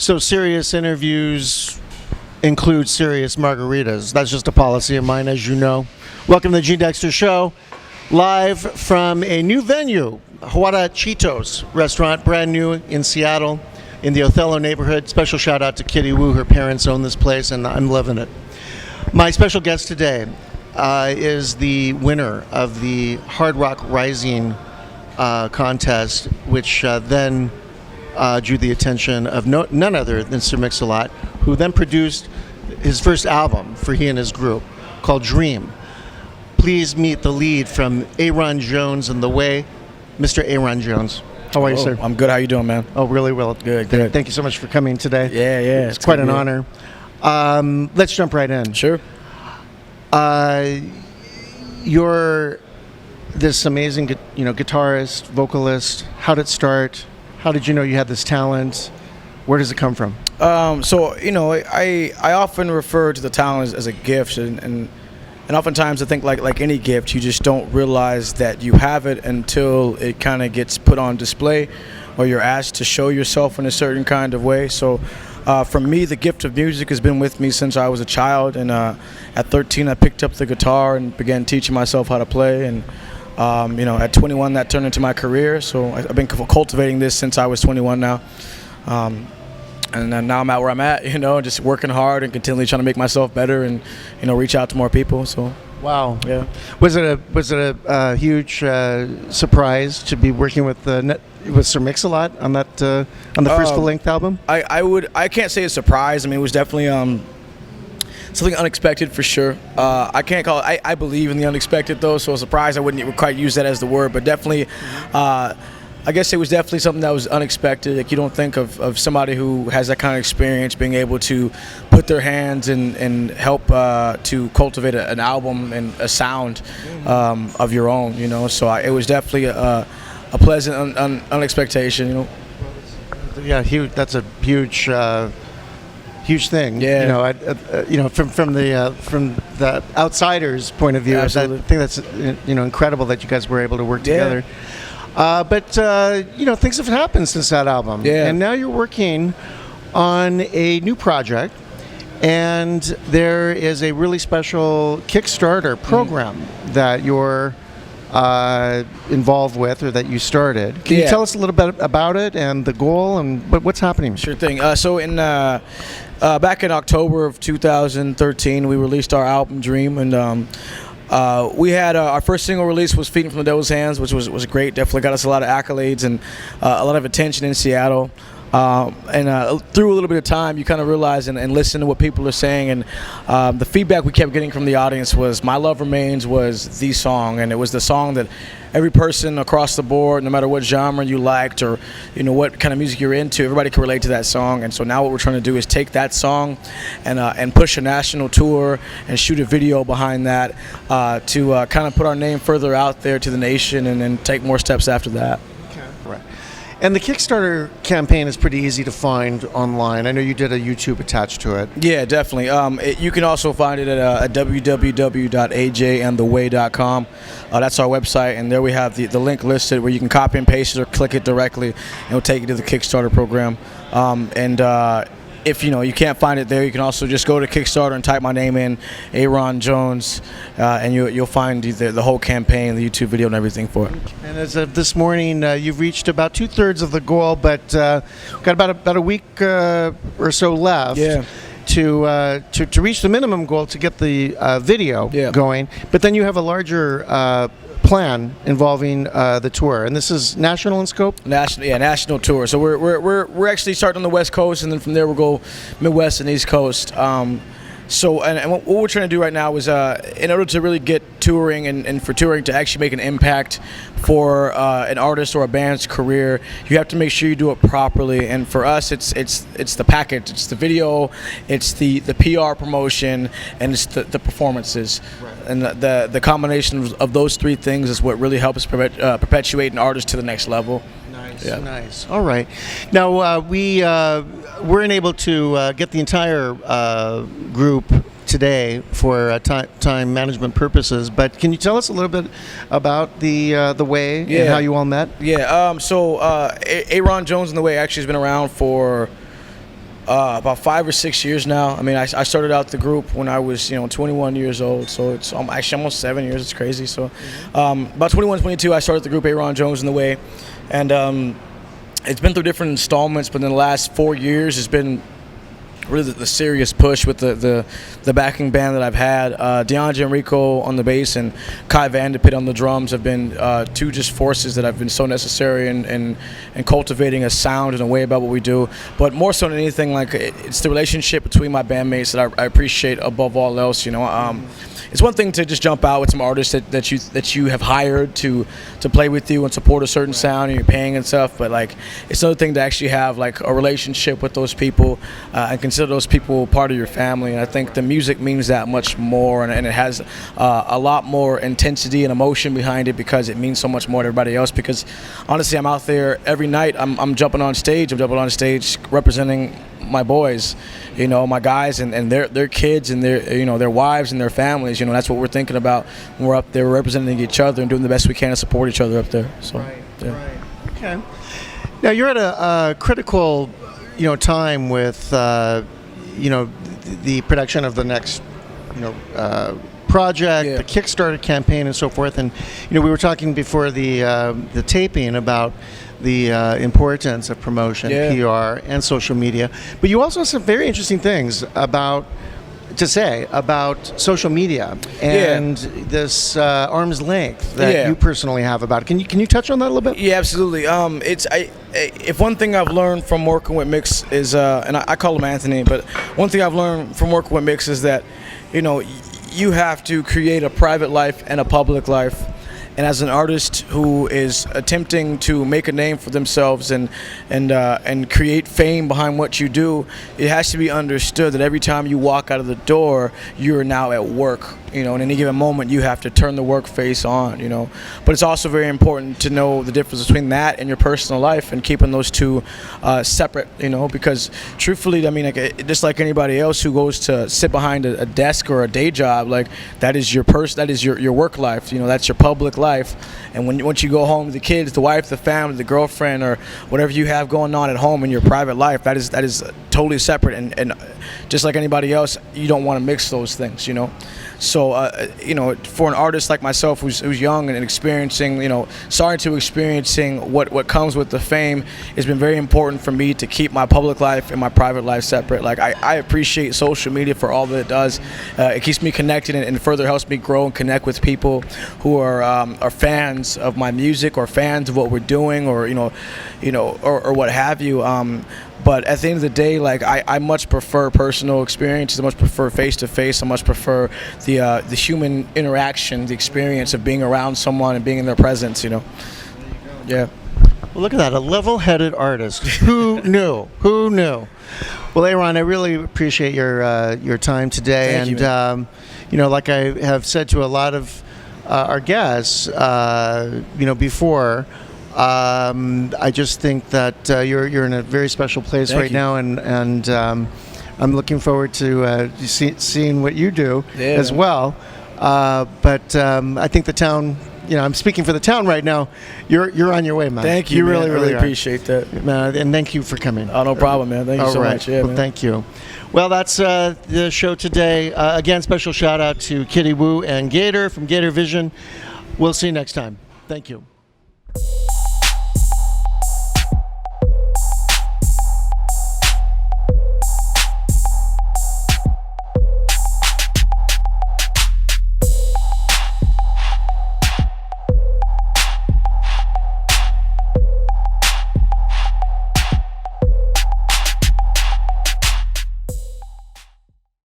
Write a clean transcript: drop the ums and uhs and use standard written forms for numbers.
So serious interviews include serious margaritas. That's just a policy of mine, as you know. Welcome to the Gene Dexter Show, live from a new venue, Huarachitos restaurant, brand new in Seattle, in the Othello neighborhood. Special shout out to Kitty Wu. Her parents own this place, and I'm loving it. My special guest today is the winner of the Hard Rock Rising contest, which then drew the attention of none other than Sir Mix-a-Lot, who then produced his first album for he and his group called Dream. Please meet the lead from Ayron+Jones and The Way, Mr. Ayron+Jones. How are you, sir? I'm good. How you doing, man? Oh, really well. Good. Thank you so much for coming today. Yeah. It's quite an honor. Let's jump right in. Sure. You're this amazing, guitarist, vocalist. How did it start? How did you know you had this talent? Where does it come from? I often refer to the talent as a gift, and oftentimes I think like any gift, you just don't realize that you have it until it kind of gets put on display, or you're asked to show yourself in a certain kind of way. So for me, the gift of music has been with me since I was a child, and at 13 I picked up the guitar and began teaching myself how to play, and at 21 that turned into my career. So I've been cultivating this since I was 21 now, and now I'm at where I'm at, just working hard and continually trying to make myself better and reach out to more people. So wow. Yeah. Was it a huge surprise to be working with Sir Mix-a-Lot on that on the first full-length album? I can't say a surprise. I mean, it was definitely something unexpected for sure. I can't call it. I believe in the unexpected though, so a surprise I wouldn't quite use that as the word, but definitely. I guess it was definitely something that was unexpected. Like, you don't think of somebody who has that kind of experience being able to put their hands and help to cultivate an album and a sound of your own. So it was definitely a pleasant unexpectation. Yeah, huge. That's a huge. Huge thing. Yeah. From the outsider's point of view, Absolutely. I think that's incredible that you guys were able to work together. But things have happened since that album. Yeah. And now you're working on a new project, and there is a really special Kickstarter program that you're involved with, or that you started. Can you tell us a little bit about it and the goal and what's happening? Sure thing. So in back in October of 2013, we released our album Dream, and we had our first single release was Feeding from the Devil's Hands, which was great. Definitely got us a lot of accolades and a lot of attention in Seattle. And through a little bit of time, you kind of realize and listen to what people are saying, and the feedback we kept getting from the audience was My Love Remains was the song, and it was the song that every person across the board, no matter what genre you liked or what kind of music you're into, everybody can relate to that song. And so now what we're trying to do is take that song and push a national tour and shoot a video behind that to kind of put our name further out there to the nation, and then take more steps after that. Right. And the Kickstarter campaign is pretty easy to find online. I know you did a YouTube attached to it. Yeah, definitely. You can also find it at www.ajandtheway.com. That's our website, and there we have the link listed where you can copy and paste it or click it directly, and it'll take you to the Kickstarter program. If you can't find it there, you can also just go to Kickstarter and type my name in, Ayron+Jones, and you'll find the whole campaign, the YouTube video, and everything for it. And as of this morning, you've reached about 2/3 of the goal, but got about a week or so left. Yeah. To reach the minimum goal to get the video going. But then you have a larger plan involving the tour, and this is national in scope. National tour. So we're actually starting on the West Coast, and then from there we'll go Midwest and East Coast. So what we're trying to do right now is, in order to really get touring and for touring to actually make an impact for an artist or a band's career, you have to make sure you do it properly. And for us, it's the package. It's the video, it's the PR promotion, and it's the performances. Right. And the combination of those three things is what really helps perpetuate an artist to the next level. Nice, nice. All right. Now we weren't able to get the entire group today for time management purposes, but can you tell us a little bit about the Way and how you all met? Yeah. So Ayron+Jones and the Way actually has been around for About 5 or 6 years now. I mean, I started out the group when I was, 21 years old, so it's actually almost 7 years. It's crazy. So, about 21, 22, I started the group Ayron+Jones in the way, and it's been through different installments. But in the last 4 years, it's been really the serious push with the backing band that I've had. DeAndre and Rico on the bass and Kai Vandepit on the drums have been two just forces that have been so necessary in cultivating a sound and a way about what we do. But more so than anything, like it's the relationship between my bandmates that I appreciate above all else. It's one thing to just jump out with some artists that you have hired to play with you and support a certain sound and you're paying and stuff, but like it's another thing to actually have like a relationship with those people and consider those people part of your family. And I think the music means that much more, and it has a lot more intensity and emotion behind it because it means so much more to everybody else. Because honestly, I'm out there every night. I'm jumping on stage. I'm jumping on stage representing my boys, my guys and their kids and their wives and their families. That's what we're thinking about when we're up there. We're representing each other and doing the best we can to support each other up there. So, right. Okay. Now you're at a critical, time with, the production of the next, project, the Kickstarter campaign, and so forth. And we were talking before the taping about the importance of promotion, PR, and social media. But you also have some very interesting things to say about social media and this arm's length that you personally have about it. Can you touch on that a little bit? Yeah, absolutely. If one thing I've learned from working with Mix is, and I call him Anthony, but one thing I've learned from working with Mix is that, you have to create a private life and a public life. And as an artist who is attempting to make a name for themselves and create fame behind what you do, it has to be understood that every time you walk out of the door, you are now at work. In any given moment, you have to turn the work face on. But it's also very important to know the difference between that and your personal life and keeping those two separate. Because truthfully, I mean, just like anybody else who goes to sit behind a desk or a day job, like that is your your work life. That's your public life. And once you go home to the kids, the wife, the family, the girlfriend, or whatever you have going on at home in your private life, that is totally separate. And just like anybody else, you don't want to mix those things. So, for an artist like myself who's young and experiencing, starting to experiencing what comes with the fame, it's been very important for me to keep my public life and my private life separate. Like, I appreciate social media for all that it does. It keeps me connected and further helps me grow and connect with people who are fans of my music or fans of what we're doing or, or what have you. But at the end of the day, like I much prefer personal experiences. I much prefer face-to-face. I much prefer the human interaction, the experience of being around someone and being in their presence. Yeah. Well, look at that, a level-headed artist. Who knew? Who knew? Well, Ayron, I really appreciate your time today. Thank you, and like I have said to a lot of our guests, before. I just think that you're in a very special place now, and I'm looking forward to seeing what you do as well. But I think the town, I'm speaking for the town right now. You're on your way, man. Thank you. You man. really appreciate that, man, and thank you for coming. Oh, no problem, man. Thank you so much. Yeah, well, man. Thank you. Well, that's the show today. Again, special shout out to Kitty Wu and Gator from Gator Vision. We'll see you next time. Thank you.